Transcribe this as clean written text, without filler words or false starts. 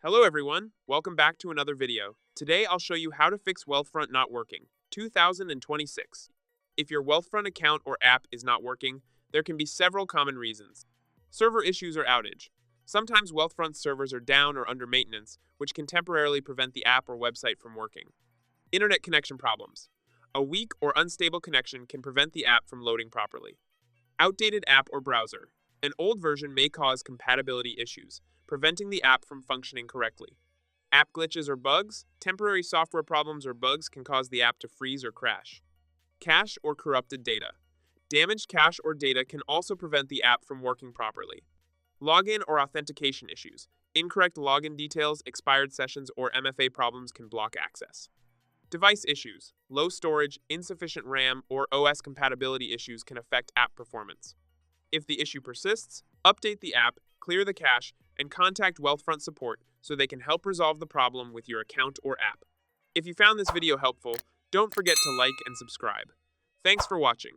Hello everyone, welcome back to another video. Today I'll show you how to fix Wealthfront not working, 2026. If your Wealthfront account or app is not working, there can be several common reasons. Server issues or outage. Sometimes Wealthfront servers are down or under maintenance, which can temporarily prevent the app or website from working. Internet connection problems. A weak or unstable connection can prevent the app from loading properly. Outdated app or browser. An old version may cause compatibility issues, preventing the app from functioning correctly. App glitches or bugs. Temporary software problems or bugs can cause the app to freeze or crash. Cache or corrupted data. Damaged cache or data can also prevent the app from working properly. Login or authentication issues. Incorrect login details, expired sessions, or MFA problems can block access. Device issues. Low storage, insufficient RAM, or OS compatibility issues can affect app performance. If the issue persists, update the app, clear the cache, and contact Wealthfront support so they can help resolve the problem with your account or app. If you found this video helpful, don't forget to like and subscribe. Thanks for watching.